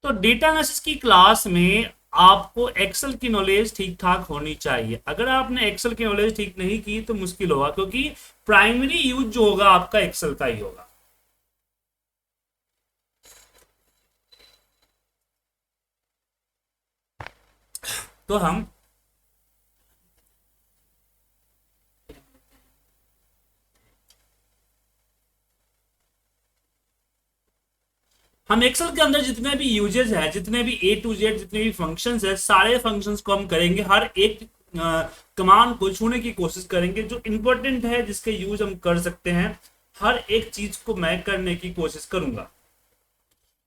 तो data analysis की class में आपको एक्सेल की नॉलेज ठीक ठाक होनी चाहिए। अगर आपने एक्सेल की नॉलेज ठीक नहीं की तो मुश्किल होगा, क्योंकि प्राइमरी यूज जो होगा आपका एक्सेल का ही होगा। तो हम एक्सेल के अंदर जितने भी यूजेस है, जितने भी ए टू जेड जितने भी फंक्शंस है, सारे फंक्शंस को हम करेंगे, हर एक कमांड को छूने की कोशिश करेंगे जो इंपॉर्टेंट है, जिसके यूज हम कर सकते हैं। हर एक चीज को मैं करने की कोशिश करूंगा।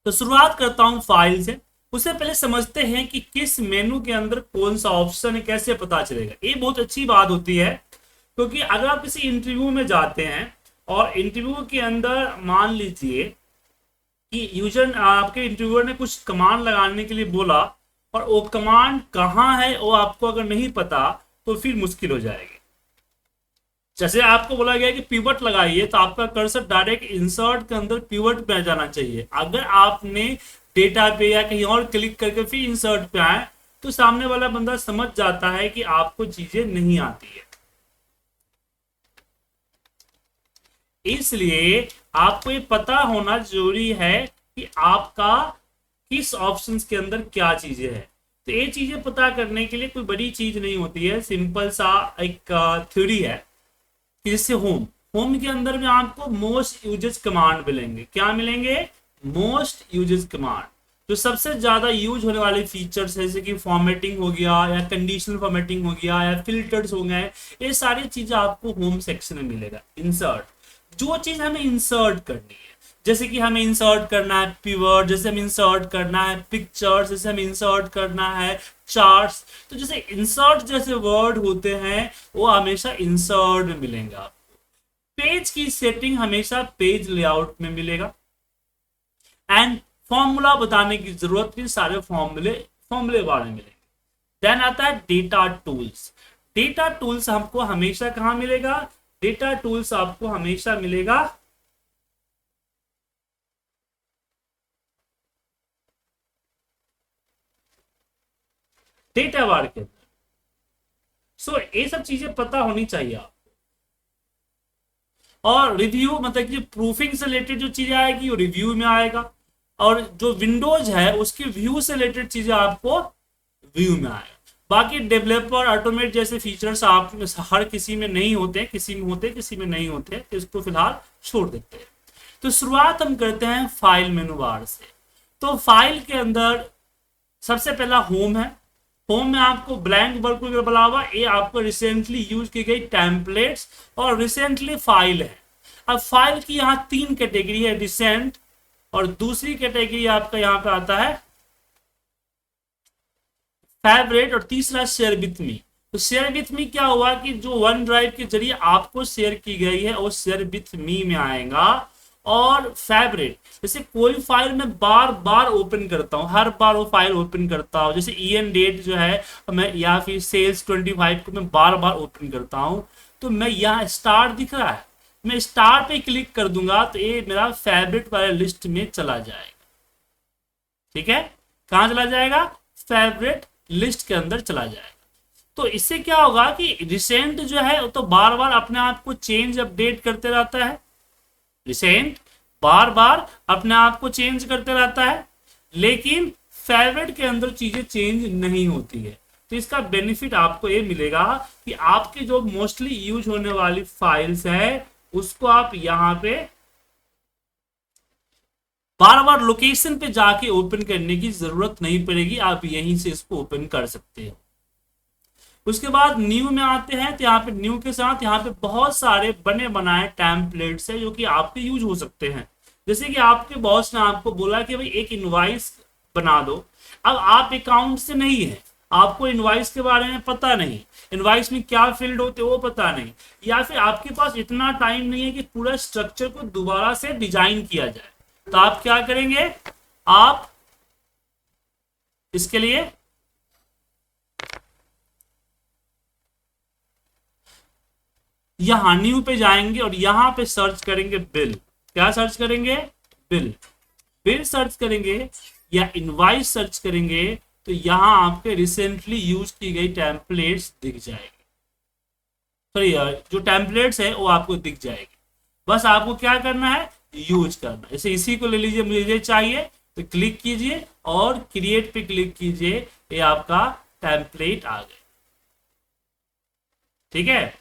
तो शुरुआत करता हूं फाइल से। उससे पहले समझते हैं कि किस मेनू के अंदर कौन सा ऑप्शन है, कैसे पता चलेगा। ये बहुत अच्छी बात होती है, क्योंकि अगर आप किसी इंटरव्यू में जाते हैं और इंटरव्यू के अंदर मान लीजिए कि यूजर आपके इंटरव्यूअर ने कुछ कमांड लगाने के लिए बोला, और वो कमांड कहाँ है वो आपको अगर नहीं पता तो फिर मुश्किल हो जाएगी। जैसे आपको बोला गया कि पिवट लगाइए, तो आपका कर्सर डायरेक्ट इंसर्ट के अंदर पिवट पे जाना चाहिए। अगर आपने डेटा पे या कहीं और क्लिक करके फिर इंसर्ट पे आए, तो सामने वाला बंदा समझ जाता है कि आपको चीजें नहीं आती है। इसलिए आपको ये पता होना जरूरी है कि आपका किस ऑप्शंस के अंदर क्या चीजें हैं। तो ये चीजें पता करने के लिए कोई बड़ी चीज नहीं होती है, सिंपल सा एक थ्योरी है कि जैसे होम होम के अंदर में आपको मोस्ट यूजेस कमांड मिलेंगे। क्या मिलेंगे? Most uses command. जो सबसे ज्यादा यूज होने वाले फीचर्स जैसे कि फॉर्मेटिंग हो गया, या कंडीशनल फॉर्मेटिंग हो गया, या फिल्टर्स हो गए, ये सारी चीजें आपको होम सेक्शन में मिलेगा। इंसर्ट, जो चीज हमें इंसर्ट करनी है, जैसे कि हमें इंसर्ट करना है पिवट, जैसे हमें इंसर्ट करना है पिक्चर्स, जैसे हमें इंसर्ट करना है चार्ट्स। तो जैसे इंसर्ट जैसे वर्ड होते हैं वो हमेशा इंसर्ट में मिलेंगे आपको। पेज की सेटिंग हमेशा पेज लेआउट में मिलेगा। एंड फॉर्मूला बताने की जरूरत नहीं, सारे फॉर्मूले बारे में मिलेंगे। देन आता है डेटा टूल्स। डेटा टूल्स हमको हमेशा कहां मिलेगा? डेटा टूल्स आपको हमेशा मिलेगा डेटा बार के अंदर। सो ये सब चीजें पता होनी चाहिए आपको। और रिव्यू मतलब कि प्रूफिंग से रिलेटेड जो चीजें आएगी वो रिव्यू में आएगा, और जो विंडोज है उसके व्यू से रिलेटेड चीजें आपको व्यू में आएगा। बाकी डेवलपर ऑटोमेट जैसे फीचर्स आप हर किसी में नहीं होते, किसी में होते किसी में नहीं होते, तो इसको फिलहाल छोड़ देते हैं। तो शुरुआत हम करते हैं फाइल मेनू बार से। तो फाइल के अंदर सबसे पहला होम है। होम में आपको ब्लैंक वर्क के अलावा ये आपको रिसेंटली यूज की गई टेम्पलेट्स और रिसेंटली फाइल है। अब फाइल की यहाँ तीन कैटेगरी है, रिसेंट, और दूसरी कैटेगरी आपका यहाँ पे आता है फेवरेट, और तीसरा शेयर विथ मी। तो शेयर विथ मी क्या हुआ कि जो वन ड्राइव के जरिए आपको शेयर की गई है वो शेयर विथ मी में आएगा। और फेवरेट, जैसे कोई फाइल मैं बार बार ओपन करता हूँ, हर बार वो फाइल ओपन करता हूँ, जैसे ईएन डेट जो है मैं, या फिर सेल्स 25 को मैं बार बार ओपन करता हूँ, तो मैं यहाँ स्टार दिख रहा है, मैं स्टार पे क्लिक कर दूंगा तो ये मेरा फेवरेट वाले लिस्ट में चला जाएगा। ठीक है, कहां चला जाएगा? फेवरेट लिस्ट के अंदर चला जाएगा। तो इससे क्या होगा कि रिसेंट जो है वो तो बार बार अपने आप को चेंज अपडेट करते रहता है। रिसेंट बार बार अपने आप को चेंज करते रहता है, लेकिन फेवरेट के अंदर चीजें चेंज नहीं होती है। तो इसका बेनिफिट आपको ये मिलेगा कि आपके जो मोस्टली यूज होने वाली फाइल्स है उसको आप यहां पे बार बार लोकेशन पे जाके ओपन करने की जरूरत नहीं पड़ेगी, आप यहीं से इसको ओपन कर सकते हो। उसके बाद न्यू में आते हैं, तो यहाँ पे न्यू के साथ यहाँ पे बहुत सारे बने बनाए टेम्पलेट्स है जो कि आपके यूज हो सकते हैं। जैसे कि आपके बॉस ने आपको बोला कि भाई एक इनवाइस बना दो। अब आप अकाउंट से नहीं है, आपको इनवाइस के बारे में पता नहीं, इनवाइस में क्या फील्ड होते वो पता नहीं, या फिर आपके पास इतना टाइम नहीं है कि पूरा स्ट्रक्चर को दोबारा से डिजाइन किया जाए। तो आप क्या करेंगे? आप इसके लिए यहां न्यू पे जाएंगे और यहां पे सर्च करेंगे बिल। क्या सर्च करेंगे? बिल। बिल सर्च करेंगे, या इनवाइस सर्च करेंगे तो यहाँ आपके रिसेंटली यूज की गई टेम्पलेट्स दिख जाएगी। सॉरी, जो टेम्पलेट्स है वो आपको दिख जाएगी। बस आपको क्या करना है, यूज करना। जैसे इसी को ले लीजिए, मुझे चाहिए तो क्लिक कीजिए और क्रिएट पे क्लिक कीजिए, ये आपका टेम्पलेट आ गया। ठीक है,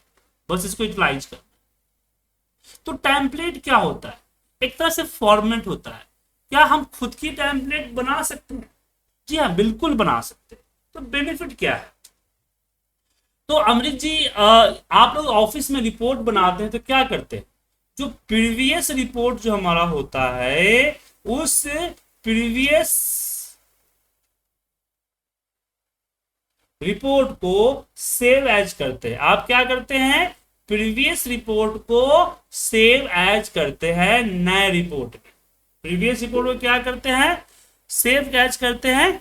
बस इसको यूटिलाइज करना। तो टेम्पलेट क्या होता है, एक तरह से फॉर्मेट होता है। क्या हम खुद की टेम्पलेट बना सकते हैं? जी हाँ, बिल्कुल बना सकते हैं। तो बेनिफिट क्या है? तो अमृत जी, आप लोग ऑफिस में रिपोर्ट बनाते हैं तो क्या करते हैं, जो प्रीवियस रिपोर्ट जो हमारा होता है उस प्रीवियस रिपोर्ट को सेव एज करते हैं। आप क्या करते हैं, प्रीवियस रिपोर्ट को सेव एज करते हैं नए रिपोर्ट में। प्रीवियस रिपोर्ट को क्या करते हैं, सेव एज करते हैं।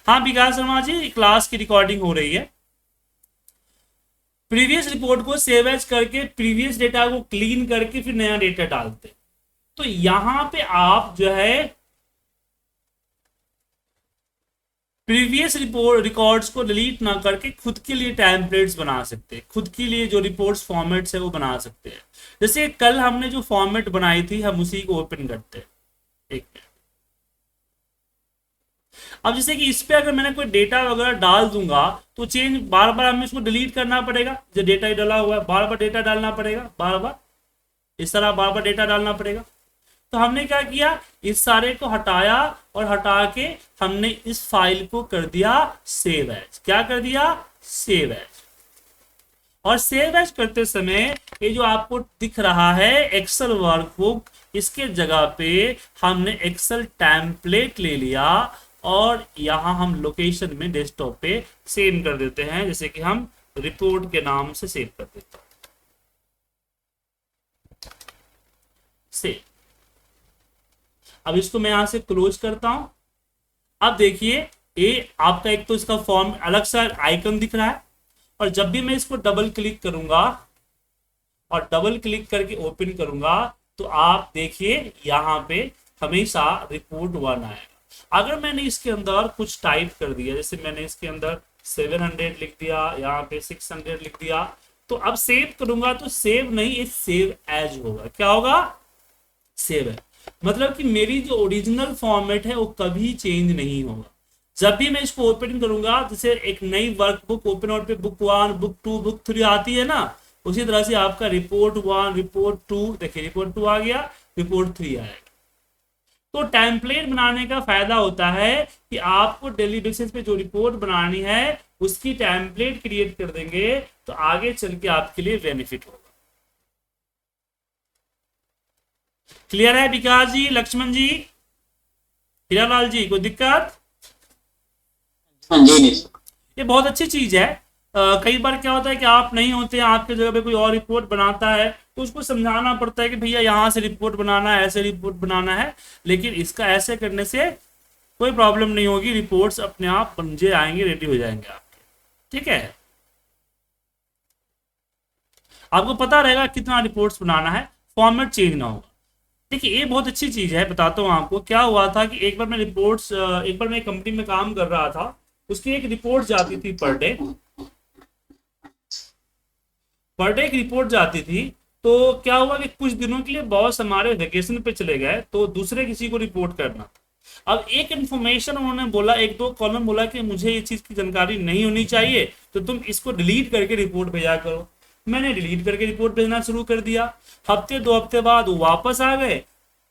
हाँ विकास शर्मा जी, क्लास की रिकॉर्डिंग हो रही है। प्रीवियस रिपोर्ट को सेव एज करके प्रीवियस डेटा को क्लीन करके फिर नया डेटा डालते। तो यहां पे आप जो है प्रीवियस रिपोर्ट रिकॉर्ड्स को डिलीट ना करके खुद के लिए टेम्पलेट्स बना सकते हैं, खुद के लिए जो रिपोर्ट्स फॉर्मेट्स है वो बना सकते हैं। जैसे कल हमने जो फॉर्मेट बनाई थी, हम उसी को ओपन करते हैं। एक मिनट। अब जैसे कि इस पे अगर मैंने कोई डेटा वगैरह डाल दूंगा तो चेंज बार बार हमें इसको डिलीट करना पड़ेगा। जो डेटा डाला हुआ है बार बार डेटा डालना पड़ेगा, बार बार इस तरह बार बार डेटा डालना पड़ेगा। तो हमने क्या किया, इस सारे को हटाया और हटा के हमने इस फाइल को कर दिया सेव एज। क्या कर दिया, सेव एज। और सेव एज करते समय ये जो आपको दिख रहा है एक्सेल वर्कबुक, इसके जगह पे हमने एक्सेल टेम्पलेट ले लिया और यहां हम लोकेशन में डेस्कटॉप पे सेव कर देते हैं। जैसे कि हम रिपोर्ट के नाम से सेव कर देते हैं, सेव। अब इसको मैं यहां से क्लोज करता हूं। अब देखिए ये आपका एक तो इसका फॉर्म अलग सा आइकन दिख रहा है, और जब भी मैं इसको डबल क्लिक करूंगा और डबल क्लिक करके ओपन करूंगा तो आप देखिए यहां पे हमेशा रिपोर्ट 1 आएगा। अगर मैंने इसके अंदर कुछ टाइप कर दिया, जैसे मैंने इसके अंदर 700 लिख दिया, यहाँ पे 600 लिख दिया, तो अब सेव करूंगा तो सेव नहीं, ये सेव एज होगा। क्या होगा, सेव है। मतलब कि मेरी जो ओरिजिनल फॉर्मेट है वो कभी चेंज नहीं होगा। जब भी मैं इसको ओपन करूंगा, जैसे एक नई वर्कबुक ओपन आउट पे बुक 1, बुक 2, बुक 3 आती है ना, उसी तरह से आपका रिपोर्ट 1, रिपोर्ट 2, देखिए रिपोर्ट 2 आ गया, रिपोर्ट 3 आएगा। तो टेम्पलेट बनाने का फायदा होता है कि आपको डेली बेसिस पे जो रिपोर्ट बनानी है उसकी टेम्पलेट क्रिएट कर देंगे तो आगे चल के आपके लिए बेनिफिट होगा। क्लियर है विकास जी, लक्ष्मण जी, हीरालाल जी, कोई दिक्कत? हाँ जी, नहीं सर। ये बहुत अच्छी चीज है। कई बार क्या होता है कि आप नहीं होते हैं, आपके जगह पे कोई और रिपोर्ट बनाता है तो उसको समझाना पड़ता है कि भैया यहाँ से रिपोर्ट बनाना है, ऐसे रिपोर्ट बनाना है। लेकिन इसका ऐसे करने से कोई प्रॉब्लम नहीं होगी, रिपोर्ट्स अपने आप बन आएंगे, रेडी हो जाएंगे आपके। ठीक है, आपको पता रहेगा कितना रिपोर्ट्स बनाना है, फॉर्मेट चेंज ना होगा। देखिए ये बहुत अच्छी चीज है, बताता हूँ आपको। क्या हुआ था कि एक बार मैं रिपोर्ट्स, एक बार मैं कंपनी में काम कर रहा था, उसकी एक रिपोर्ट जाती थी पर डे एक रिपोर्ट जाती थी। तो क्या हुआ कि कुछ दिनों के लिए बॉस हमारे वेकेशन पे चले गए, तो दूसरे किसी को रिपोर्ट करना। अब एक इन्फॉर्मेशन उन्होंने बोला, एक दो कॉलम बोला कि मुझे ये चीज की जानकारी नहीं होनी चाहिए, तो तुम इसको डिलीट करके रिपोर्ट भेजा करो। मैंने डिलीट करके रिपोर्ट भेजना शुरू कर दिया। हफ्ते 2 हफ्ते बाद वो वापस आ गए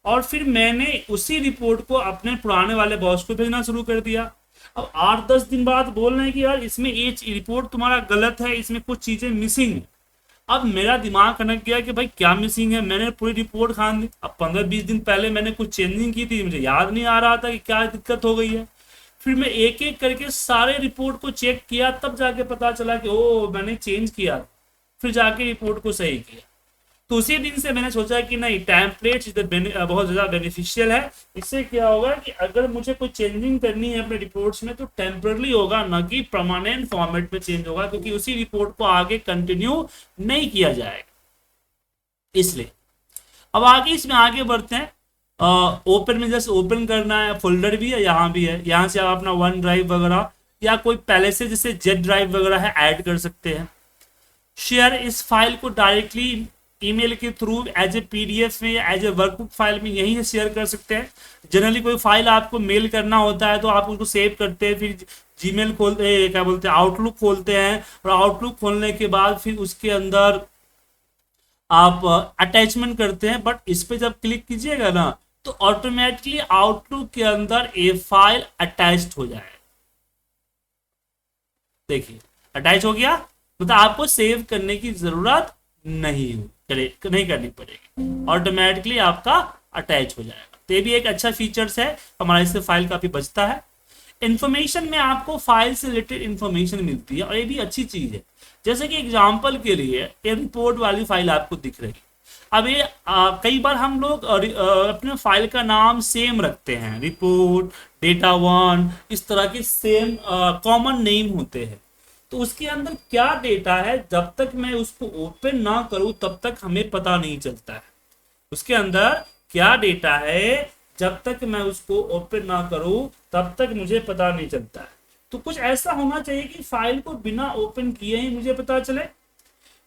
और फिर मैंने उसी रिपोर्ट को अपने पुराने वाले बॉस को भेजना शुरू कर दिया। अब 8-10 दिन बाद बोल रहे हैं कि यार इसमें ये रिपोर्ट तुम्हारा गलत है, इसमें कुछ चीजें मिसिंग है। अब मेरा दिमाग कनक गया कि भाई क्या मिसिंग है, मैंने पूरी रिपोर्ट खान दी। अब 15-20 दिन पहले मैंने कुछ चेंजिंग की थी, मुझे याद नहीं आ रहा था कि क्या दिक्कत हो गई है। फिर मैं एक एक करके सारे रिपोर्ट को चेक किया, तब जाके पता चला कि ओ मैंने चेंज किया, फिर जाके रिपोर्ट को सही किया। तो उसी दिन से मैंने सोचा कि नहीं, टेम्पलेट्स बहुत ज्यादा बेनिफिशियल है। इससे क्या होगा कि अगर मुझे कोई चेंजिंग करनी है अपने रिपोर्ट्स में तो टेम्पररी होगा, ना कि परमानेंट फॉर्मेट में चेंज होगा, क्योंकि उसी रिपोर्ट को आगे कंटिन्यू नहीं किया जाएगा। इसलिए अब आगे इसमें आगे बढ़ते हैं। ओपन में जैसे ओपन करना है, फोल्डर भी है, यहाँ भी है, यहाँ से आप अपना वन ड्राइव वगैरह या कोई पहले से जैसे जेट ड्राइव वगैरह है ऐड कर सकते हैं। शेयर इस फाइल को डायरेक्टली ईमेल के थ्रू एज ए पीडीएफ में या एज ए वर्कबुक फाइल में यहीं से शेयर कर सकते हैं। जनरली कोई फाइल आपको मेल करना होता है तो आप उसको सेव करते हैं, फिर जीमेल खोलते, क्या बोलते हैं, आउटलुक खोलते हैं, और आउटलुक खोलने के बाद फिर उसके अंदर आप अटैचमेंट करते हैं। बट इस पे जब क्लिक कीजिएगा ना तो ऑटोमेटिकली आउटलुक के अंदर ए फाइल अटैच्ड हो जाए। देखिए अटैच हो गया, मतलब आपको सेव करने की जरूरत नहीं करनी पड़ेगी, ऑटोमेटिकली आपका अटैच हो जाएगा। तो ये भी एक अच्छा फीचर्स है हमारा, इससे फाइल काफी बचता है। इंफॉर्मेशन में आपको फाइल से रिलेटेड इंफॉर्मेशन मिलती है और ये भी अच्छी चीज है। जैसे कि एग्जांपल के लिए ये रिपोर्ट वाली फाइल आपको दिख रही है। अब ये कई बार हम लोग अपने फाइल का नाम सेम रखते हैं, रिपोर्ट, डेटा वन, इस तरह के सेम कॉमन नेम होते हैं। तो उसके अंदर क्या डेटा है जब तक मैं उसको ओपन ना करूं तब तक हमें पता नहीं चलता है। उसके अंदर क्या डेटा है जब तक मैं उसको ओपन ना करूं तब तक मुझे पता नहीं चलता है। तो कुछ ऐसा होना चाहिए कि फाइल को बिना ओपन किए ही मुझे पता चले।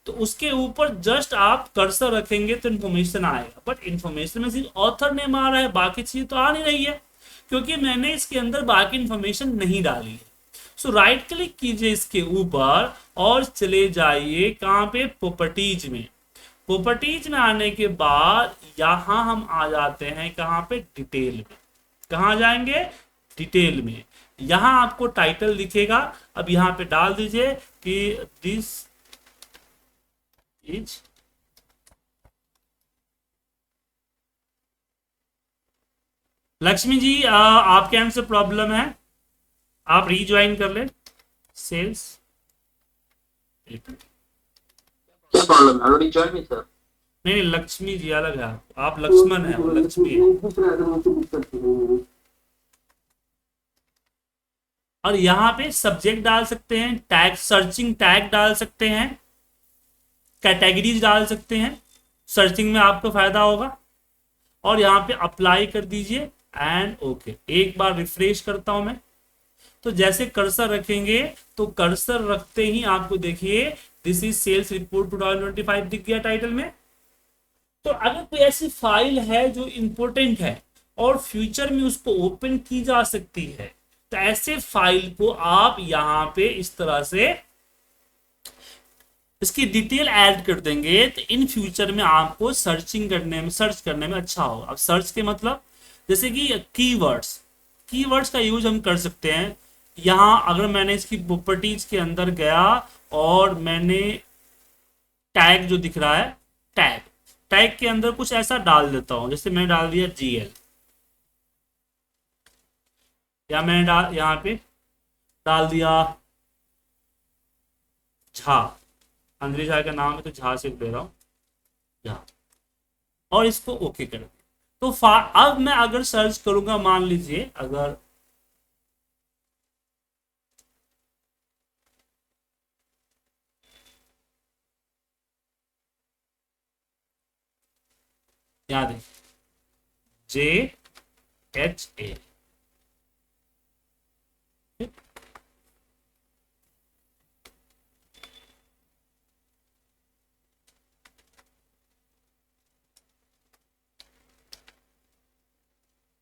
तो उसके ऊपर जस्ट आप कर्सर रखेंगे तो इन्फॉर्मेशन आएगा, बट इन्फॉर्मेशन में सिर्फ ऑथर नेम आ रहा है, बाकी चीज तो आ नहीं रही है क्योंकि मैंने इसके अंदर बाकी इन्फॉर्मेशन नहीं डाली है। सो राइट क्लिक कीजिए इसके ऊपर और चले जाइए कहाँ पे, प्रॉपर्टीज में। प्रॉपर्टीज में आने के बाद यहां हम आ जाते हैं कहाँ पे, डिटेल में। कहाँ जाएंगे, डिटेल में। यहां आपको टाइटल दिखेगा, अब यहां पे डाल दीजिए कि दिस इज लक्ष्मी जी, आपके एंड से प्रॉब्लम है, आप रीज्वाइन कर ले सेल्स। क्या प्रॉब्लम है? ऑलरेडी ज्वाइन है सर। नहीं, लक्ष्मी जी अलग है, आप लक्ष्मण है, वो लक्ष्मी है। और यहाँ पे सब्जेक्ट डाल सकते हैं, टैग सर्चिंग टैग डाल सकते हैं, कैटेगरीज डाल सकते हैं, सर्चिंग में आपको फायदा होगा। और यहाँ पे अप्लाई कर दीजिए एंड ओके। एक बार रिफ्रेश करता हूं मैं, तो जैसे कर्सर रखेंगे तो कर्सर रखते ही आपको देखिए दिस इज सेल्स रिपोर्ट 2025 दिख गया टाइटल में। तो अगर कोई ऐसी फाइल है जो इंपॉर्टेंट है और फ्यूचर में उसको ओपन की जा सकती है तो ऐसे फाइल को आप यहां पे इस तरह से इसकी डिटेल ऐड कर देंगे तो इन फ्यूचर में आपको सर्च करने में अच्छा होगा। अब सर्च के मतलब जैसे कि कीवर्ड्स का यूज हम कर सकते हैं। यहां अगर मैंने इसकी प्रॉपर्टीज के अंदर गया और मैंने टैग जो दिख रहा है, टैग के अंदर कुछ ऐसा डाल देता हूं, जैसे मैंने डाल दिया जीएल, या मैंने यहाँ पे डाल दिया झा, अंग्रेज झा का नाम है तो झा से दे रहा हूं झा, और इसको ओके कर। तो अब मैं अगर सर्च करूंगा, मान लीजिए अगर याद है JHA,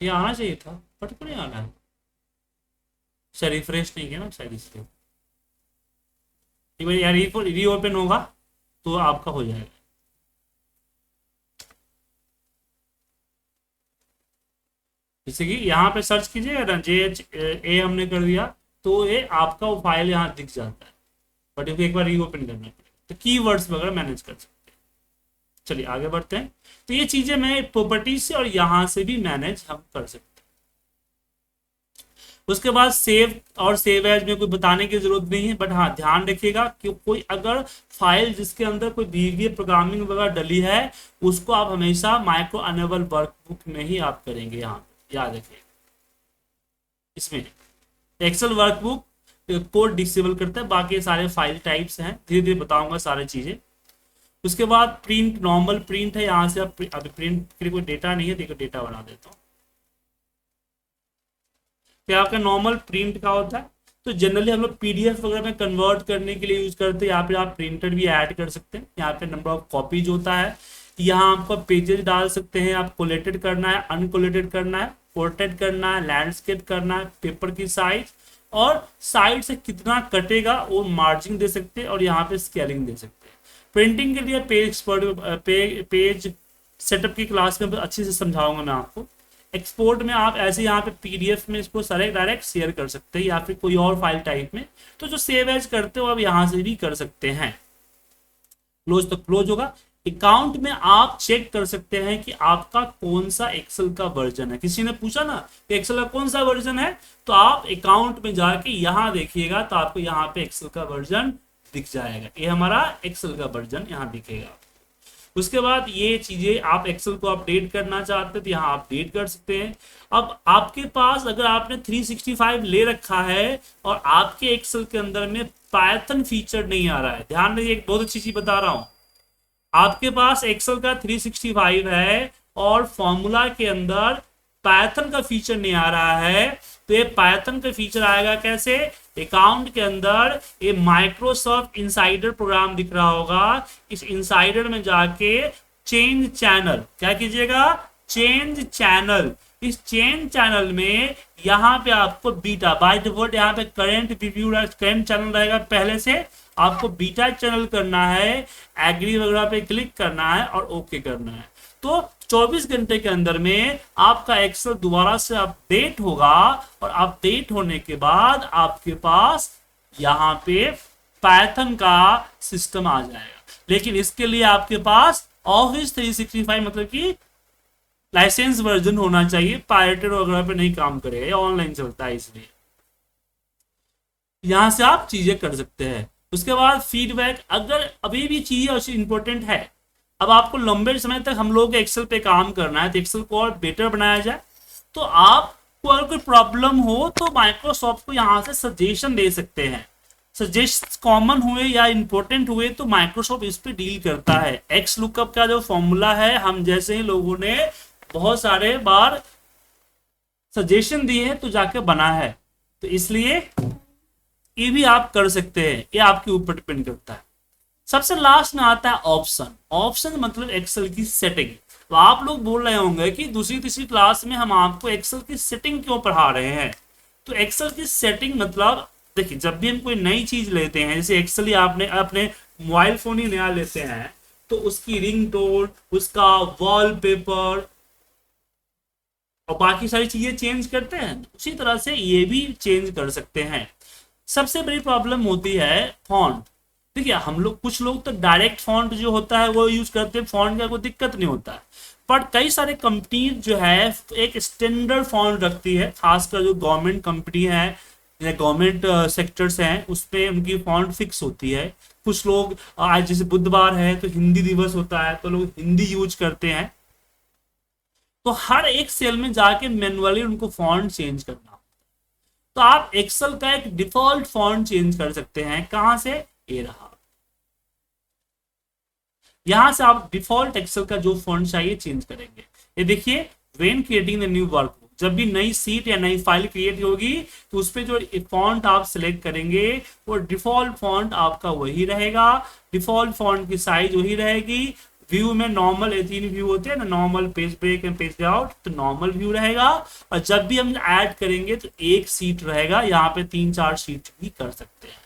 ये आना चाहिए था बट क्यों नहीं आना है, शायद रिफ्रेश नहीं किया ना शायद इसलिए। एक बार यार रीओपन होगा तो आपका हो जाएगा। जैसे कि यहाँ पे सर्च कीजिएगा ना, JHA हमने कर दिया तो ये आपका वो फाइल यहाँ दिख जाता है, बट एक बार रीओपन करना पड़ेगा। तो कीवर्ड्स वगैरह मैनेज कर सकते हैं। चलिए आगे बढ़ते हैं। तो ये चीजें मैं प्रॉपर्टी से और यहां से भी मैनेज हम कर सकते हैं। उसके बाद सेव एज में कोई बताने की जरूरत नहीं है, बट हाँ ध्यान रखिएगा कि कोई अगर फाइल जिसके अंदर कोई VBA प्रोग्रामिंग वगैरह डली है उसको आप हमेशा माइक्रो अनेबल वर्कबुक में ही आप करेंगे। यहाँ याद रखिए, इसमें एक्सेल वर्कबुक कोड डिसेबल करता है, बाकी सारे फाइल टाइप्स हैं, धीरे धीरे बताऊंगा सारी चीजें। उसके बाद प्रिंट, नॉर्मल प्रिंट है, यहाँ से आप अभी प्रिंट के लिए कोई डेटा नहीं है, देखो डेटा बना देता हूँ। क्या आपका नॉर्मल प्रिंट का होता है, तो जनरली हम लोग पीडीएफ वगैरह में कन्वर्ट करने के लिए यूज करते हैं। यहाँ पे आप प्रिंटर भी ऐड कर सकते हैं, यहाँ पे नंबर ऑफ कॉपीज होता है, यहाँ आपको पेजेस डाल सकते हैं, आप कोलेटेड करना है, अनकोलेटेड करना है, पोर्ट्रेट करना है, लैंडस्केप करना है, पेपर की साइज और साइड से कितना कटेगा वो मार्जिन दे सकते हैं, और यहाँ पे स्केलिंग दे सकते हैं। प्रिंटिंग के लिए पेज सेटअप की क्लास में अच्छे से समझाऊंगा मैं आपको। एक्सपोर्ट में आप ऐसे यहाँ पे पीडीएफ में इसको डायरेक्ट शेयर कर सकते हैं, या फिर कोई और फाइल टाइप में, तो जो सेव एज करते हो आप यहाँ से भी कर सकते हैं। क्लोज तो क्लोज होगा। अकाउंट में आप चेक कर सकते हैं कि आपका कौन सा एक्सेल का वर्जन है। किसी ने पूछा ना कि एक्सेल का कौन सा वर्जन है, तो आप अकाउंट में जाके यहाँ देखिएगा, तो आपको यहाँ पे एक्सेल का वर्जन दिख जाएगा। ये हमारा एक्सेल का वर्जन यहाँ दिखेगा। उसके बाद ये चीजें आप एक्सेल को अपडेट करना चाहते हैं तो यहाँ अपडेट कर सकते हैं। अब आपके पास अगर आपने 365 ले रखा है और आपके एक्सेल के अंदर में पाइथन फीचर नहीं आ रहा है, ध्यान रखिए, एक बहुत अच्छी चीज बता रहा हूं। आपके पास एक्सेल का 365 है और फॉर्मूला के अंदर पाइथन का फीचर नहीं आ रहा है, तो ये पाइथन का फीचर आएगा कैसे? अकाउंट के अंदर ये माइक्रोसॉफ्ट इनसाइडर प्रोग्राम दिख रहा होगा, इस इनसाइडर में जाके चेंज चैनल, क्या कीजिएगा? Change channel. इस चेंज चैनल में यहाँ पे आपको बीटा, बाय डिफॉल्ट यहाँ पे करंट रिव्यू करंट चैनल रहेगा, पहले से आपको बीटा चैनल करना है, एग्री वगैरह पे क्लिक करना है और ओके करना है। तो 24 घंटे के अंदर में आपका एक्सेल दोबारा से अपडेट होगा, और अपडेट होने के बाद आपके पास यहाँ पे पाइथन का सिस्टम आ जाएगा। लेकिन इसके लिए आपके पास ऑफिस 365 मतलब कि लाइसेंस वर्जन होना चाहिए, पायरेटेड वगैरह पे नहीं काम करेगा, ऑनलाइन चलता है, इसलिए यहां से आप चीजें कर सकते हैं। उसके बाद फीडबैक, अगर अभी भी चीजें इंपॉर्टेंट है, अब आपको लंबे समय तक हम लोग एक्सेल पे काम करना है, तो एक्सेल को और बेटर बनाया जाए, तो आपको अगर कोई प्रॉब्लम हो तो माइक्रोसॉफ्ट को यहाँ से सजेशन दे सकते हैं। सजेस्ट कॉमन हुए या इंपॉर्टेंट हुए तो माइक्रोसॉफ्ट इस पे डील करता है। एक्स लुकअप का जो फॉर्मूला है, हम जैसे ही लोगों ने बहुत सारे बार सजेशन दिए हैं तो जाके बना है, तो इसलिए ये भी आप कर सकते हैं, ये आपके ऊपर डिपेंड करता है। सबसे लास्ट में आता है ऑप्शन। ऑप्शन मतलब एक्सेल की सेटिंग। तो आप लोग बोल रहे होंगे कि दूसरी तीसरी क्लास में हम आपको एक्सेल की सेटिंग क्यों पढ़ा रहे हैं? तो एक्सेल की सेटिंग मतलब देखिए, जब भी हम कोई नई चीज लेते हैं, जैसे एक्सेल ही आपने अपने मोबाइल फोन ही नया लेते हैं, तो उसकी रिंगटोन, उसका वॉलपेपर और बाकी सारी चीजें चेंज करते हैं, उसी तरह से ये भी चेंज कर सकते हैं। सबसे बड़ी प्रॉब्लम होती है फॉन्ट। देखिए, हम लोग कुछ लोग तो डायरेक्ट फॉन्ट जो होता है वो यूज करते हैं, फॉन्ट का कोई दिक्कत नहीं होता है, पर कई सारे कंपनी जो है एक स्टैंडर्ड फॉन्ट रखती है, खासकर जो गवर्नमेंट कंपनी है या गवर्नमेंट सेक्टर्स हैं, उसमें उनकी फॉन्ट फिक्स होती है। कुछ लोग आज जैसे बुधवार है तो हिंदी दिवस होता है, तो लोग हिंदी यूज करते हैं, तो हर एक सेल में जाके मैन्युअली उनको फॉन्ट चेंज करना। तो आप एक्सेल का एक डिफॉल्ट फॉन्ट चेंज कर सकते हैं। कहां से? ये रहा, यहां से आप डिफॉल्ट एक्सेल का जो फॉन्ट चाहिए चेंज करेंगे। ये देखिए, when creating the new workbook, जब भी नई सीट या नई फाइल क्रिएट होगी तो उसपे जो फॉन्ट आप सिलेक्ट करेंगे वो डिफॉल्ट फॉन्ट आपका वही रहेगा, डिफॉल्ट फॉन्ट की साइज वही रहेगी। व्यू में नॉर्मल 3 व्यू होते हैं ना, normal, page break and page layout, तो नॉर्मल व्यू रहेगा। और जब भी हम ऐड करेंगे तो एक सीट रहेगा, यहाँ पे 3-4 सीट भी कर सकते हैं।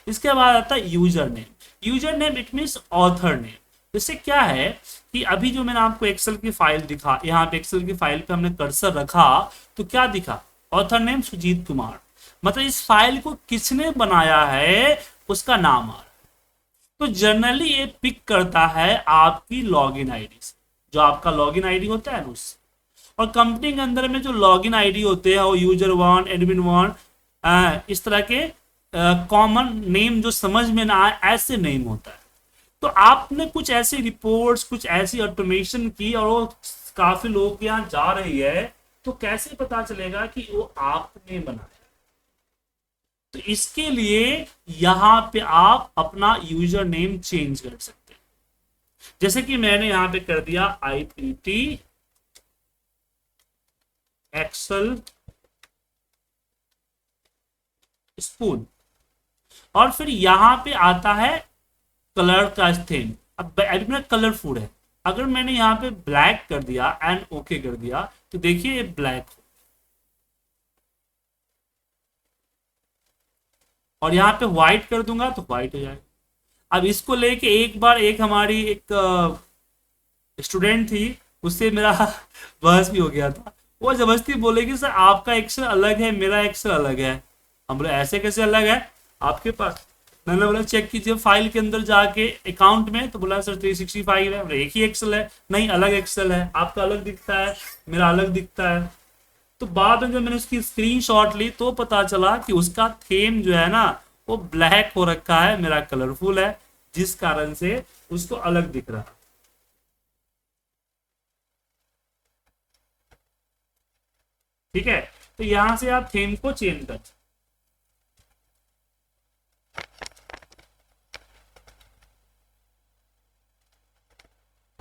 इसके बाद आता है user name. User name it means author name. इससे क्या है कि अभी जो मैंने आपको एक्सेल की फाइल दिखा, यहाँ पे एक्सेल की फाइल पे हमने कर्सर रखा तो क्या दिखा? ऑथर नेम सुजीत कुमार, मतलब इस फाइल को किसने बनाया है उसका नाम आ रहा है। तो जनरली ये पिक करता है आपकी लॉगिन आईडी से, जो आपका लॉगिन आईडी होता है ना उससे। और कंपनी के अंदर में जो लॉगिन आईडी होते हैं वो यूजर 1, एडमिन 1, इस तरह के कॉमन नेम जो समझ में ना आए ऐसे नेम होता है। तो आपने कुछ ऐसी रिपोर्ट्स, कुछ ऐसी ऑटोमेशन की और वो काफी लोगों के यहाँ जा रही है, तो कैसे पता चलेगा कि वो आपने बनाया? तो इसके लिए यहां पे आप अपना यूजर नेम चेंज कर सकते हैं। जैसे कि मैंने यहां पे कर दिया IPT एक्सेल स्पून, और फिर यहां पे आता है कलर का थीम। अब अभी मेरा कलरफुल है, अगर मैंने यहाँ पे ब्लैक कर दिया एंड ओके कर दिया तो देखिए ये ब्लैक, और यहाँ पे व्हाइट कर दूंगा तो व्हाइट हो जाएगा। अब इसको लेके एक बार एक हमारी एक स्टूडेंट थी, उससे मेरा बहस भी हो गया था। वो जबरदस्ती बोले कि सर आपका एक्सेल अलग है, मेरा एक्सेल अलग है। हम बोले ऐसे कैसे अलग है आपके पास? मैंने बोला चेक कीजिए फाइल के अंदर जाके अकाउंट में, तो बोला सर 365 है। बोले एक ही एक्सेल है। नहीं, अलग एक्सेल है, आपका अलग दिखता है, मेरा अलग दिखता है। तो बाद में जब मैंने उसकी स्क्रीनशॉट ली तो पता चला कि उसका थीम जो है ना वो ब्लैक हो रखा है, मेरा कलरफुल है, जिस कारण से उसको अलग दिख रहा है। ठीक है, तो यहां से आप थीम को चेंज कर।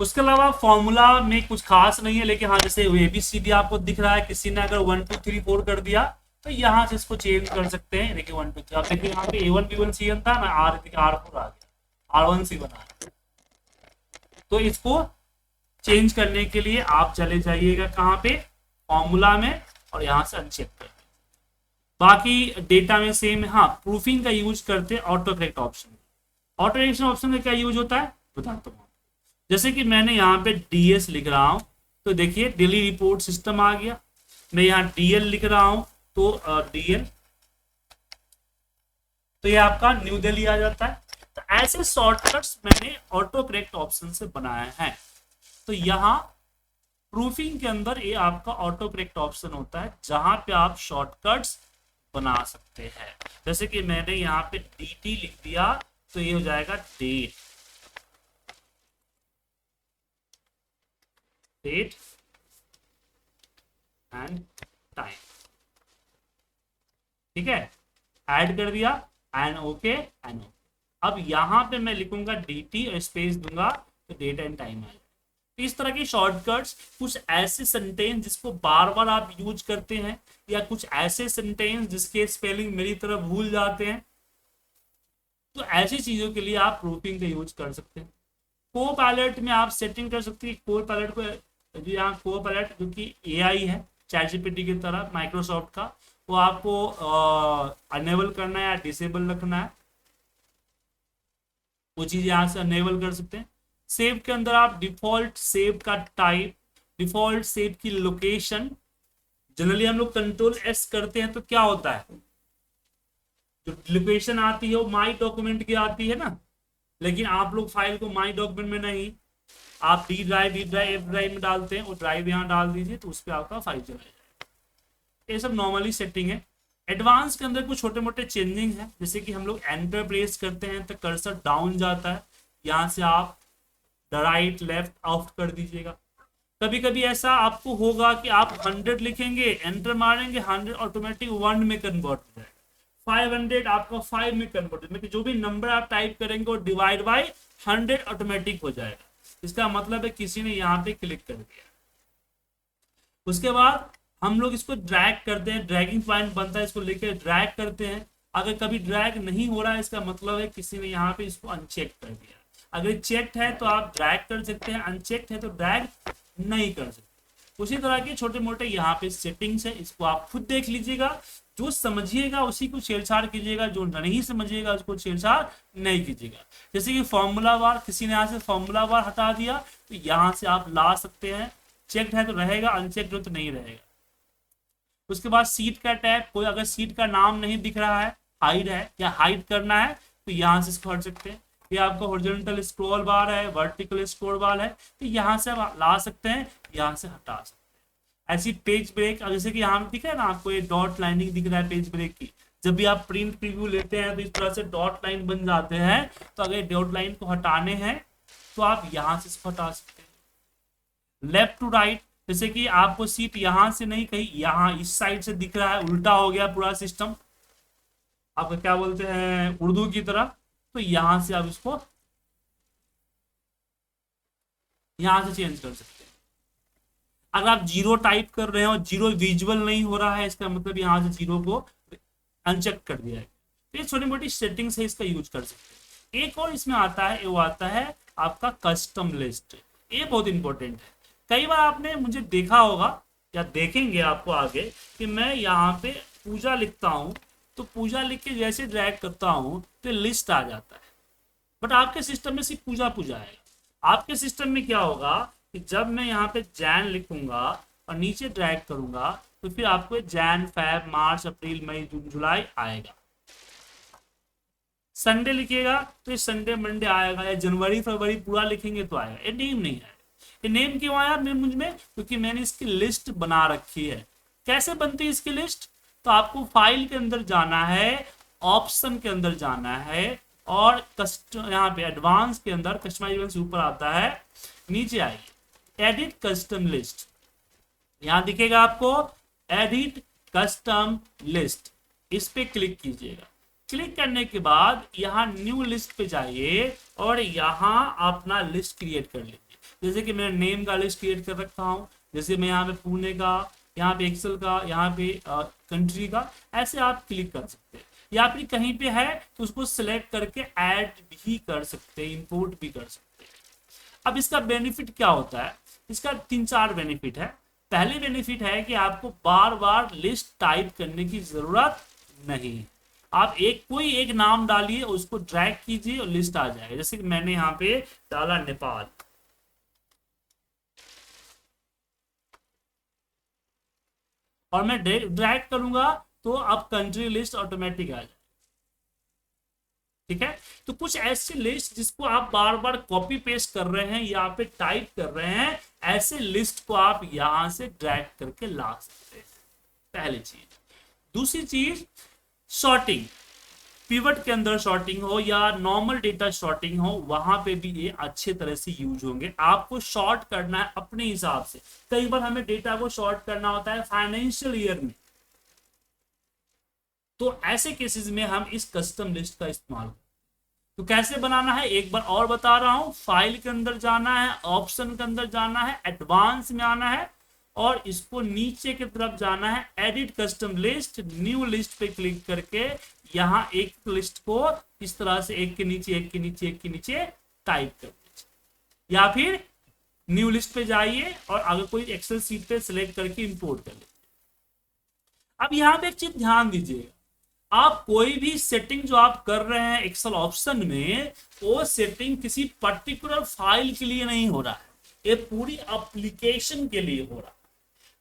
उसके अलावा फॉर्मूला में कुछ खास नहीं है, लेकिन हाँ जैसे ABCD आपको दिख रहा है, किसी ने अगर 1 2 3 4 कर दिया तो यहाँ से इसको चेंज कर सकते हैं। देखिए 1 2 3, आप देखिए यहाँ पे A1 B1 C1 था ना, R4 आ गया, R1 C1 आ गया। तो इसको चेंज करने के लिए आप चले जाइएगा कहाँ पे, फॉर्मूला में, और यहाँ से अनचेक कर। बाकी डेटा में सेम है। हाँ, प्रूफिंग का यूज करते हैं auto correct option. Auto correction option का क्या यूज होता है बताता हूँ। जैसे कि मैंने यहाँ पे DS लिख रहा हूं तो देखिए डेली रिपोर्ट सिस्टम आ गया। मैं यहाँ DL लिख रहा हूं तो DL, तो ये आपका न्यू दिल्ली आ जाता है। तो ऐसे शॉर्टकट्स मैंने ऑटो करेक्ट ऑप्शन से बनाए हैं। तो यहाँ प्रूफिंग के अंदर ये आपका ऑटो करेक्ट ऑप्शन होता है, जहां पे आप शॉर्टकट्स बना सकते हैं। जैसे कि मैंने यहाँ पे DT लिख दिया तो ये हो जाएगा डेट एंड टाइम। ठीक है, ऐड कर दिया एंड ओके एंड ओके। अब यहां पे मैं लिखूंगा DT और स्पेस दूंगा तो डेट एंड टाइम आएगा। तो इस तरह की शॉर्टकट्स, कुछ ऐसे सेंटेंस जिसको बार बार आप यूज करते हैं, या कुछ ऐसे सेंटेंस जिसके स्पेलिंग मेरी तरह भूल जाते हैं, तो ऐसी चीजों के लिए आप प्रूफिंग का यूज कर सकते हैं। को पायलट में आप सेटिंग कर सकते हैं। को पायलट को जो यहाँ को पायलट जो कि AI है ChatGPT की तरह माइक्रोसॉफ्ट का, वो आपको अनेबल करना है या डिसेबल रखना है, वो चीज यहाँ से अनेबल कर सकते हैं। सेव के अंदर आप डिफॉल्ट सेव का टाइप, डिफॉल्ट सेव की लोकेशन, जनरली हम लोग Ctrl+S करते हैं तो क्या होता है, जो लोकेशन आती है वो माई डॉक्यूमेंट की आती है ना, लेकिन आप लोग फाइल को माई डॉक्यूमेंट में नहीं, आप D ड्राइव F ड्राइव में डालते हैं, वो ड्राइव यहाँ डाल दीजिए तो उस पर आपका फाइल चला जाएगा। ये सब नॉर्मली सेटिंग है। एडवांस के अंदर कुछ छोटे मोटे चेंजिंग है, जैसे कि हम लोग एंटर प्रेस करते हैं तो कर्सर डाउन जाता है, यहाँ से आप राइट लेफ्ट ऑफ कर दीजिएगा। कभी कभी ऐसा आपको होगा कि आप 100 लिखेंगे, एंटर मारेंगे, 100 ऑटोमेटिक 1 में कन्वर्ट हो जाएगा, 500 आपका 5 में कन्वर्ट हो जाएगा, जो भी नंबर आप टाइप करेंगे वो डिवाइड बाय 100 ऑटोमेटिक हो जाएगा। इसका मतलब है किसी ने यहाँ पे क्लिक कर दिया। उसके बाद हम लोग इसको ड्रैग करते हैं, ड्रैगिंग पॉइंट बनता है, इसको लेकर ड्रैग करते हैं। अगर कभी ड्रैग नहीं हो रहा है, इसका मतलब है किसी ने यहाँ पे इसको अनचेक कर दिया। अगर चेक्ड है तो आप ड्रैग कर सकते हैं, अनचेक्ड है तो ड्रैग नहीं कर सकते। उसी तरह के छोटे मोटे यहाँ पे सेटिंग्स है, इसको आप खुद देख लीजिएगा। जो समझिएगा उसी को छेड़छाड़ कीजिएगा, जो नहीं समझिएगा उसको छेड़छाड़ नहीं कीजिएगा। जैसे कि फॉर्मूला बार, किसी ने यहाँ से फॉर्मूला बार हटा दिया तो यहाँ से आप ला सकते हैं। चेक्ड है तो रहेगा, अनचेक्ड हो तो नहीं रहेगा। उसके बाद सीट का टैब, कोई अगर सीट का नाम नहीं दिख रहा है, हाइड है या हाइड करना है तो यहाँ से इसको हट सकते हैं। ये आपका हॉरिजॉन्टल स्क्रॉल बार है, वर्टिकल स्क्रॉल बार है, तो यहाँ से आप ला सकते हैं, यहाँ से हटा सकते हैं। ऐसी पेज ब्रेक, जैसे कि यहाँ दिख रहा है ना आपको, ये डॉट लाइनिंग दिख रहा है पेज ब्रेक की, जब भी आप प्रिंट प्रीव्यू लेते हैं तो इस तरह से डॉट लाइन बन जाते हैं। तो अगर डॉट लाइन को हटाने हैं तो आप यहाँ से इसको हटा सकते हैं। लेफ्ट टू राइट, जैसे कि आपको सीट यहाँ से नहीं, कहीं यहाँ इस साइड से दिख रहा है, उल्टा हो गया पूरा सिस्टम, आपका क्या बोलते हैं उर्दू की तरह, तो यहां से आप इसको यहां से चेंज कर सकते हैं। अगर आप जीरो टाइप कर रहे हो, जीरो विजुअल नहीं हो रहा है, इसका मतलब यहां से जीरो को अनचेक कर दिया है। तो ये छोटी मोटी सेटिंग्स है, इसका यूज कर सकते हैं। एक और इसमें आता है, वो आता है आपका कस्टम लिस्ट। ये बहुत इंपॉर्टेंट है। कई बार आपने मुझे देखा होगा या देखेंगे आपको आगे कि मैं यहाँ पे पूजा लिखता हूँ, तो पूजा लिख के जैसे ड्रैग करता हूँ तो लिस्ट आ जाता है। बट आपके सिस्टम में सिर्फ पूजा पूजा आएगा। आपके सिस्टम में क्या होगा कि जब मैं यहाँ पे जैन लिखूंगा और नीचे ड्रैग करूंगा तो फिर आपको जैन, फेब, मार्च, अप्रैल, मई, जून, जुलाई आएगा। संडे लिखिएगा तो ये संडे, मंडे आएगा, या जनवरी, फरवरी पूरा लिखेंगे तो आएगा। ये नेम नहीं आएगा। ये नेम क्यों आया मुझ में? क्योंकि मैंने इसकी लिस्ट बना रखी है। कैसे बनती है इसकी लिस्ट? तो आपको फाइल के अंदर जाना है, ऑप्शन के अंदर जाना है, और यहाँ पे एडवांस के अंदर कस्टमाइजेशन से ऊपर आता है, नीचे आइए एडिट कस्टम लिस्ट, यहां दिखेगा आपको एडिट कस्टम लिस्ट, इस पे क्लिक कीजिएगा। क्लिक करने के बाद यहाँ न्यू लिस्ट पे जाइए और यहाँ अपना लिस्ट क्रिएट कर लीजिए। जैसे कि मैंने नेम का लिस्ट क्रिएट कर रखा हूँ, जैसे मैं यहाँ पे पुणे का, यहाँ पे एक्सेल का, यहाँ पे कंट्री का, ऐसे आप क्लिक कर सकते हैं। या फिर कहीं पे है तो उसको सिलेक्ट करके ऐड भी कर सकते हैं, इंपोर्ट भी कर सकते हैं। अब इसका बेनिफिट क्या होता है? इसका 3-4 बेनिफिट है। पहले बेनिफिट है कि आपको बार बार लिस्ट टाइप करने की जरूरत नहीं। आप कोई एक नाम डालिए, उसको ड्रैग कीजिए और लिस्ट आ जाएगा। जैसे कि मैंने यहाँ पे डाला नेपाल, और मैं ड्रैग करूंगा तो अब कंट्री लिस्ट ऑटोमेटिक आ जाए। ठीक है, तो कुछ ऐसे लिस्ट जिसको आप बार बार कॉपी पेस्ट कर रहे हैं, यहाँ पे टाइप कर रहे हैं, ऐसे लिस्ट को आप यहां से ड्रैग करके ला सकते हैं। पहली चीज। दूसरी चीज, सॉर्टिंग। पिवट के अंदर सॉर्टिंग हो या नॉर्मल डेटा सॉर्टिंग हो, वहां पे भी ये अच्छे तरह से यूज होंगे। आपको शॉर्ट करना है अपने हिसाब से। कई बार हमें डेटा को शॉर्ट करना होता है फाइनेंशियल ईयर में, तो ऐसे केसेस में हम इस कस्टम लिस्ट का इस्तेमाल। तो कैसे बनाना है एक बार और बता रहा हूं। फाइल के अंदर जाना है, ऑप्शन के अंदर जाना है, एडवांस में आना है, और इसको नीचे की तरफ जाना है, edit custom list, new list पे क्लिक करके यहां एक लिस्ट को इस तरह से एक के नीचे एक के नीचे एक के नीचे टाइप कर दीजिए। या फिर न्यू लिस्ट पे जाइए और अगर कोई एक्सेल सीट पे सिलेक्ट करके इंपोर्ट कर लीजिए। अब यहां पे एक चीज ध्यान दीजिएगा, आप कोई भी सेटिंग जो आप कर रहे हैं एक्सेल ऑप्शन में, वो सेटिंग किसी पर्टिकुलर फाइल के लिए नहीं हो रहा है, ये पूरी एप्लीकेशन के लिए हो रहा है।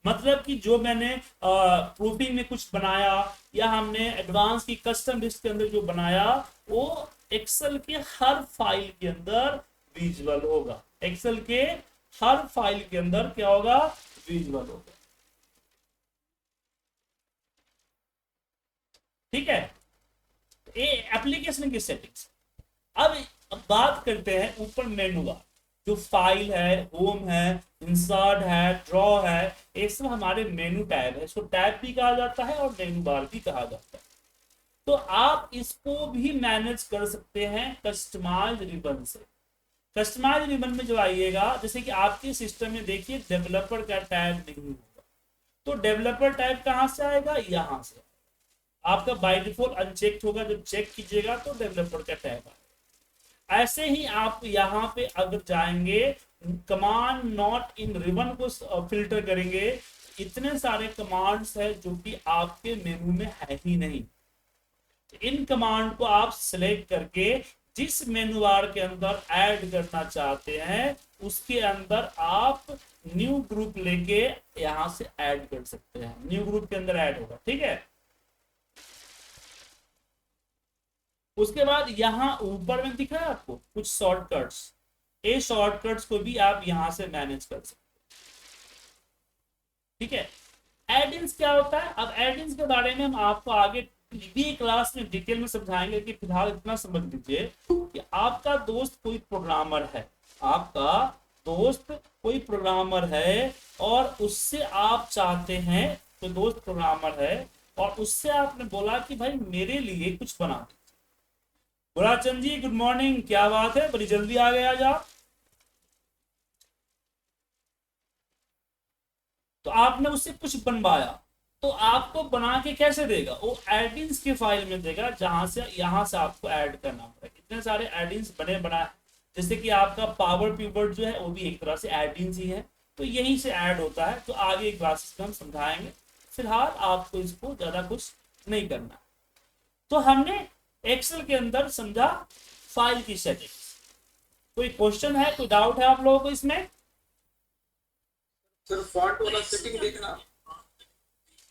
मतलब कि जो मैंने प्रूफिंग में कुछ बनाया या हमने एडवांस की कस्टम लिस्ट के अंदर जो बनाया, वो एक्सेल के हर फाइल के अंदर विजुअल होगा। एक्सेल के हर फाइल के अंदर क्या होगा? विजुअल होगा। ठीक है, ये एप्लीकेशन की सेटिंग्स। अब बात करते हैं ऊपर मेनू बार। जो फाइल है, होम है, इंसर्ट है, ड्रॉ है, ये सब हमारे मेनू टैब है। इसको टैब भी कहा जाता है और मेनू बार भी कहा जाता है। तो आप इसको भी मैनेज कर सकते हैं कस्टमाइज रिबन से। कस्टमाइज रिबन में जो आइएगा, जैसे कि आपके सिस्टम में देखिए डेवलपर का टैब नहीं होगा, तो डेवलपर टैब कहां से आएगा? यहां से। आपका बाय डिफॉल्ट अनचेक होगा, जब चेक कीजिएगा तो डेवलपर का टैब आएगा। ऐसे ही आप यहाँ पे अगर जाएंगे, कमांड नॉट इन रिबन को फिल्टर करेंगे, इतने सारे कमांड्स है जो कि आपके मेनू में है ही नहीं। इन कमांड को आप सिलेक्ट करके जिस मेनू बार के अंदर ऐड करना चाहते हैं, उसके अंदर आप न्यू ग्रुप लेके यहां से ऐड कर सकते हैं। न्यू ग्रुप के अंदर ऐड होगा। ठीक है, उसके बाद यहाँ ऊपर में दिख रहा है आपको कुछ शॉर्टकट्स, ये शॉर्टकट्स को भी आप यहां से मैनेज कर सकते हैं। ठीक है, एड-इन्स क्या होता है? अब एड-इन्स के बारे में हम आपको आगे भी क्लास में डिटेल में समझाएंगे, कि फिलहाल इतना समझ लीजिए कि आपका दोस्त कोई प्रोग्रामर है, आपका दोस्त कोई प्रोग्रामर है और उससे आप चाहते हैं, तो दोस्त प्रोग्रामर है और उससे आपने बोला कि भाई मेरे लिए कुछ बना दो। गुलाचंद जी गुड मॉर्निंग, क्या बात है, बड़ी जल्दी आ गए आज आप। तो आपने उससे कुछ बनवाया, तो आपको बना के कैसे देगा, वो एडिंस की फाइल में देगा, जहां से यहाँ से आपको ऐड करना पड़ेगा। इतने सारे एडिंस बने बना, जैसे कि आपका पावर पीवर्ड जो है वो भी एक तरह से एडिंस ही है, तो यहीं से ऐड होता है। तो आगे क्लासेस में हम समझाएंगे, फिलहाल आपको इसको ज्यादा कुछ नहीं करना। तो हमने एक्सेल के अंदर समझा फाइल की सेटिंग्स। कोई क्वेश्चन है, कोई डाउट है आप लोगों को इसमें? सर फॉन्ट वाला सेटिंग देखना।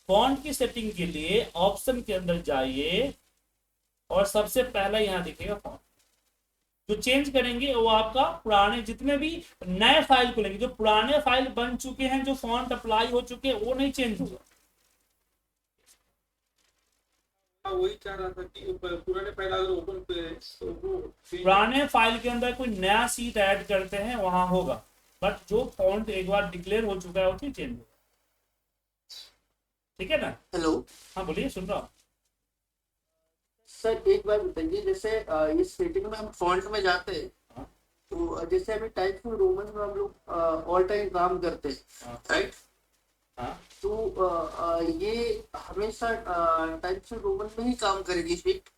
फॉन्ट की सेटिंग के लिए ऑप्शन के अंदर जाइए और सबसे पहला यहाँ दिखेगा फॉन्ट। जो चेंज करेंगे वो आपका पुराने जितने भी नए फाइल को लेंगे, जो पुराने फाइल बन चुके हैं, जो फॉन्ट अप्लाई हो चुके हैं, वो नहीं चेंज होगा। वही चाह रहा था कि पुराने फाइल अगर ओपन पे तो वो पुराने फाइल के अंदर कोई नया सीट ऐड करते हैं वहां होगा, बट जो फॉन्ट एक बार डिक्लेयर हो चुका है वो नहीं चेंज होगा। ठीक है ना? हेलो हाँ बोलिए, सुन रहा हूँ। सर, एक बात बताइए, जैसे इस सेटिंग में हम फॉन्ट में जाते हैं, हाँ। तो जैसे अभी टाइप्स रोमन में हम लोग ऑल टाइम काम करते हैं, हाँ। राइट? हाँ, तो ये हमेशा टाइप्स रोमन में ही काम करेगी इस वीक?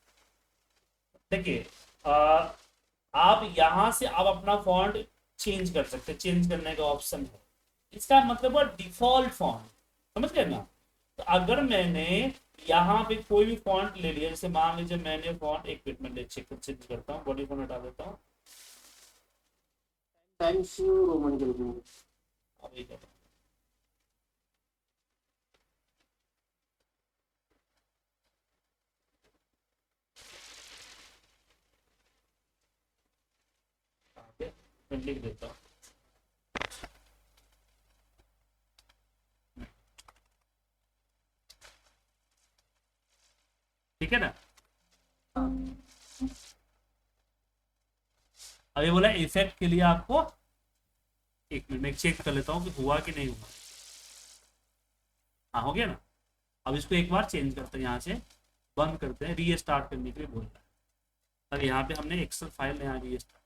देखिए आप यहाँ से आप अपना फॉन्ट चेंज कर सकते हैं, चेंज करने का ऑप्शन है। इसका मतलब है डिफॉल्ट फॉन्ट, समझ गए ना? तो अगर मैंने यहाँ पे कोई भी फॉन्ट ले लिया, जैसे मान लीजिए मैंने फॉन्ट, एक मिनट में चेंज करता हूँ, बॉडी फॉन्ट हटा देता हूँ, टाइम्स न्यू रोमन कर दूंगा। अभी करता हूँ। मैं लिख देता हूँ। ठीक है ना? अभी बोला इफेक्ट के लिए आपको, एक मिनट में चेक कर लेता हूँ कि हुआ कि नहीं हुआ। हाँ हो गया ना? अब इसको एक बार चेंज करते हैं, यहाँ से बंद करते हैं, रीस्टार्ट करने के लिए बोल रहा है। अब यहाँ पे हमने एक्सेल फाइल यहाँ रीस्टार्ट,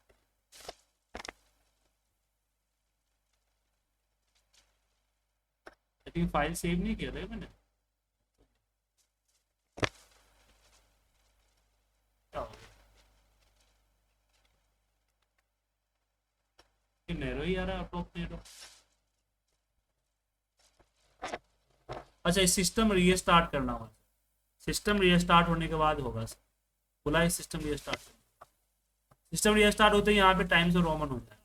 लेकिन फाइल सेव नहीं किया था मैंने। क्या हो गया? नैरो ही आ रहा है ऑटो नैरो। अच्छा, इस सिस्टम रीस्टार्ट करना होगा। सिस्टम रीस्टार्ट होने के बाद होगा, बोला इस सिस्टम रीस्टार्ट। सिस्टम रीस्टार्ट होते ही यहाँ पे टाइम से रोमन होता है।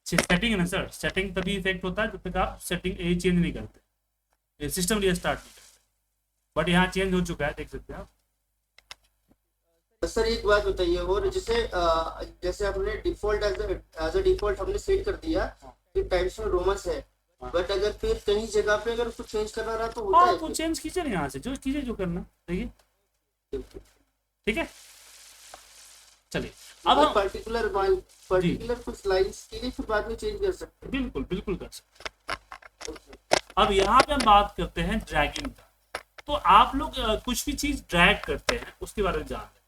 सेटिंग है ना सर, सेटिंग तभी इफेक्ट होता है जब तक आप सेटिंग ये चेंज नहीं करते, सिस्टम रीस्टार्ट नहीं करते। बट यहाँ चेंज हो चुका है, देख सकते हैं आप। सर एक बात बताइए, और जैसे जैसे हमने डिफॉल्ट एज अ डिफॉल्ट हमने सेट कर दिया कि टाइम्स में रोमन है, बट अगर फिर कहीं जगह पे अगर उसको चेंज करना रहा तो होता हाँ है तो फिर? चेंज कीजिए ना यहाँ से, जो कीजिए जो करना, देखिए। ठीक है, चलिए अब हम पर्टिकुलर कुछ लाइंस के लिए फिर बाद में चेंज कर सकते बिल्कुल बिल्कुल कर सकते हैं। अब यहाँ पे हम बात करते हैं ड्रैगिंग का। तो आप लोग कुछ भी चीज ड्रैग करते हैं उसके बारे में जान लें,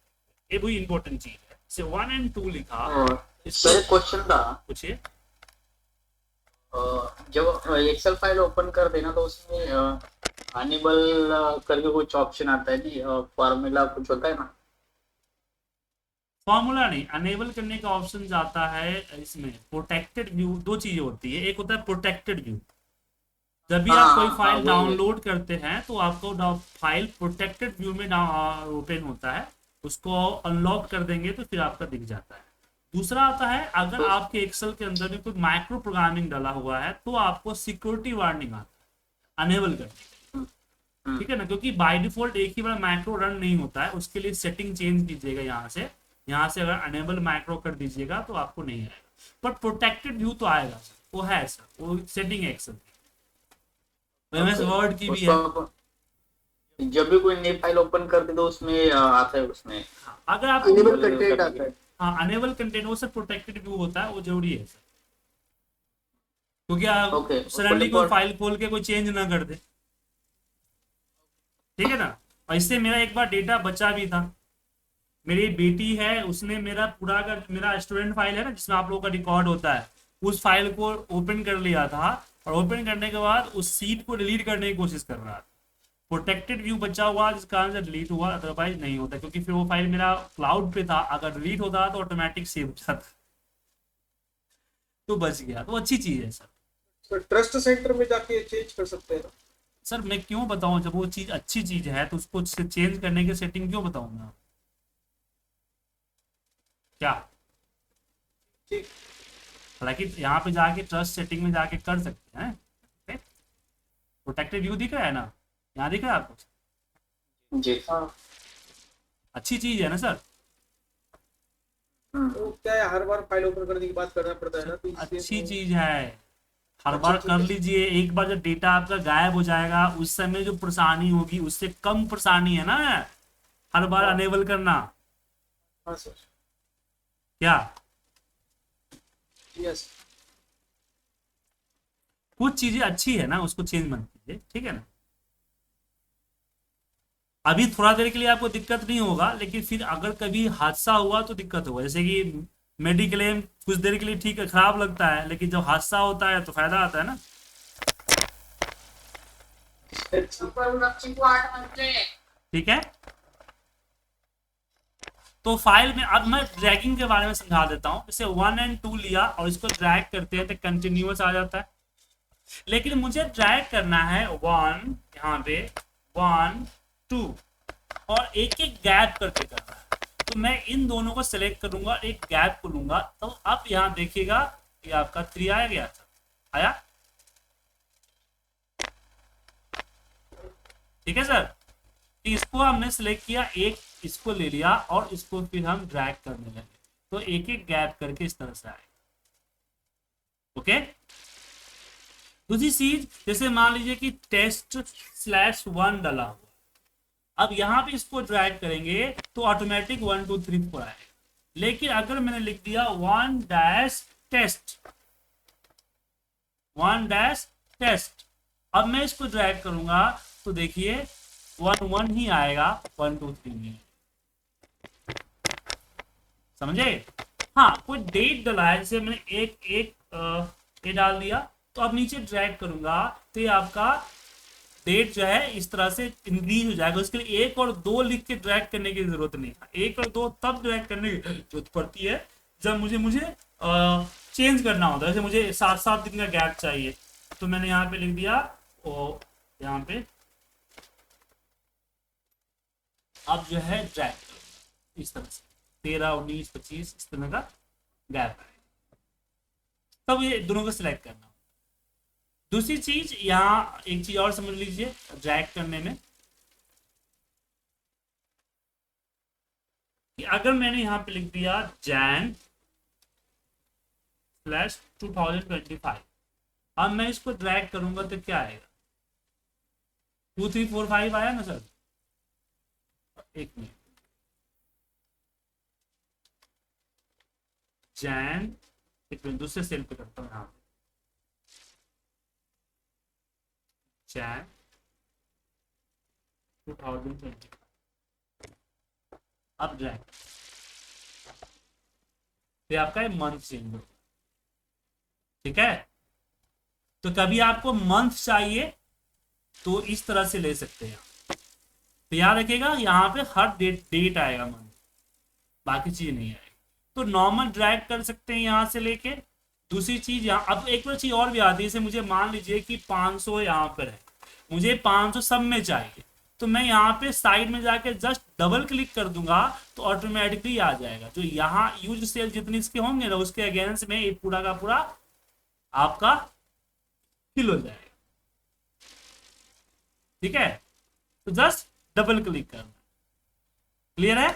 ये भी इंपॉर्टेंट चीज है। जैसे 1 और 2 लिखा, सर एक क्वेश्चन था। पूछिए। जब एक्सेल फाइल ओपन कर देना तो उसमें अनेबल करके कुछ ऑप्शन आता है जी, फॉर्मूला कुछ होता है ना? फॉर्मूला नहीं, अनेबल करने का ऑप्शन जाता है इसमें प्रोटेक्टेड व्यू। दो चीजें होती है, एक होता है प्रोटेक्टेड व्यू। जब भी आप कोई फाइल डाउनलोड करते हैं तो आपको फाइल प्रोटेक्टेड व्यू में ओपन होता है, उसको अनलॉक कर देंगे तो फिर आपका दिख जाता है। दूसरा आता है, अगर आपके एक्सेल के अंदर में कोई माइक्रो प्रोग्रामिंग डाला हुआ है तो आपको सिक्योरिटी वार्निंग आता है अनेबल करने के लिए। ठीक है ना? क्योंकि बाय डिफॉल्ट एक ही बार माइक्रो रन नहीं होता है, उसके लिए सेटिंग चेंज कीजिएगा। यहाँ से अगर अनेबल माइक्रो कर दीजिएगा तो आपको नहीं आएगा, बट प्रोटेक्टेड व्यू तो आएगा सर, वो है सर, वो सेटिंग है एक्सेल की, एमएस वर्ड की भी है। जब भी कोई नई फाइल ओपन कर दे तो उसमें आता है, उसमें अगर आप अनेबल कंटेंट आता है। हाँ, अनेबल कंटेंट वो सर प्रोटेक्टेड व्यू होता है, वो जरूरी है सर, क्योंकि आप सडनली कोई फाइल खोल के कोई चेंज ना कर दे। ठीक है ना? और इससे मेरा एक बार डेटा बचा भी था। मेरी बेटी है, उसने मेरा मेरा स्टूडेंट फाइल है ना जिसमें आप लोगों का रिकॉर्ड होता है, उस फाइल को ओपन कर लिया था, और ओपन करने के बाद उस सीट को डिलीट करने की कोशिश कर रहा था। प्रोटेक्टेड व्यू बचा हुआ जिस कारण से डिलीट हुआ, अदरवाइज नहीं होता, क्योंकि फिर वो फाइल मेरा क्लाउड पे था, अगर डिलीट होता तो ऑटोमेटिक सेव हो जाता, तो बच गया। तो अच्छी चीज है सर। सर ट्रस्ट सेंटर में जाके चेंज कर सकते हैं ना? सर मैं क्यों बताऊं, जब वो चीज अच्छी चीज है तो उसको चेंज करने की सेटिंग क्यों बताऊंगा क्या? ठीक। हालांकि यहाँ पे जाके ट्रस्ट सेटिंग में जाके कर सकते हैं। प्रोटेक्टेड व्यू दिख रहा है ना, यहाँ दिख रहा है आपको? जी। हाँ, अच्छी चीज है ना सर। तो क्या है, हर बार फाइल ओपन करने के बाद करना पड़ता है ना, तो इसलिए अच्छी तो- चीज है, हर अच्छा, बार ठीक कर है। लीजिए। एक बार जब डेटा आपका गायब हो जाएगा उस समय जो परेशानी होगी उससे कम परेशानी है ना हर बार हाँ। अनेबल करना। हाँ सर, क्या यस। कुछ चीजें अच्छी है ना, उसको चेंज मत कीजिए, ठीक है ना। अभी थोड़ा देर के लिए आपको दिक्कत नहीं होगा, लेकिन फिर अगर कभी हादसा हुआ तो दिक्कत होगा। जैसे कि मेडिक्लेम कुछ देर के लिए ठीक है, खराब लगता है, लेकिन जब हादसा होता है तो फायदा आता है ना, ठीक है। तो फाइल में अब मैं ड्रैगिंग के बारे में समझा देता हूं। जैसे 1 और 2 लिया और इसको ड्रैग करते हैं तो कंटिन्यूअस आ जाता है, लेकिन मुझे ड्रैग करना है 1 यहाँ पे 1 2 और एक एक गैप करके करना है। तो मैं इन दोनों को सिलेक्ट करूंगा, एक गैप को लूंगा, तो अब यहाँ देखिएगा ये आपका 3 आया गया था, आया, ठीक है सर। इसको हमने सिलेक्ट किया, एक इसको ले लिया और इसको फिर हम ड्रैग करने लगे, तो एक एक गैप करके इस तरह से आए। ओके। दूसरी चीज, जैसे मान लीजिए कि test/1 डाला हुआ, अब यहाँ पे इसको ड्रैग करेंगे तो ऑटोमेटिक 1 2 3 4 आएगा। लेकिन अगर मैंने लिख दिया 1-test, अब मैं इसको ड्रैग करूंगा तो देखिए 1 1 ही आएगा, 1 2 3 नहीं, समझे। हाँ, कोई डेट डला है, जैसे मैंने एक ये डाल दिया, तो अब नीचे ड्रैग करूंगा तो ये आपका डेट जो है इस तरह से इंक्रीज हो जाएगा। उसके लिए 1 और 2 लिख के ड्रैग करने की जरूरत नहीं है। 1 और 2 तब ड्रैग करने की जरूरत पड़ती है जब मुझे चेंज करना होता है। जैसे मुझे 7 दिन का गैप चाहिए, तो मैंने यहाँ पे लिख दिया, और यहाँ पे अब जो है ड्रैग इस तरह से 13 19 25 इस तरह का गैप है, तब ये दोनों को सिलेक्ट करना। दूसरी चीज, यहाँ एक चीज और समझ लीजिए ड्रैग करने में, कि अगर मैंने यहाँ पे लिख दिया Jan/2025, अब मैं इसको ड्रैग करूंगा तो क्या आएगा, 2 3 4 5 आया ना सर। एक मिनट, जैन, एक मिनट दूसरे सेल पे करता हूँ, यहाँ Jan 2020, अब ड्रैग, ये आपका मंथ चेंज हो, ठीक है। तो कभी आपको मंथ चाहिए तो इस तरह से ले सकते हैं, तो याद रखिएगा यहाँ पे हर डेट आएगा मंथ, बाकी चीज नहीं आएगी। तो नॉर्मल ड्रैग कर सकते हैं यहाँ से लेके। दूसरी चीज, यहाँ अब एक बार चीज और भी आती है, जैसे मुझे मान लीजिए कि 500 यहाँ पर है, मुझे 500 सब में चाहिए, तो मैं यहाँ पे साइड में जाके जस्ट डबल क्लिक कर दूंगा तो ऑटोमेटिकली आ जाएगा। जो यहाँ यूज सेल जितने इसके होंगे ना, उसके अगेंस्ट में ये पूरा का पूरा आपका फिल हो जाएगा, ठीक है। तो जस्ट डबल क्लिक करना, क्लियर है।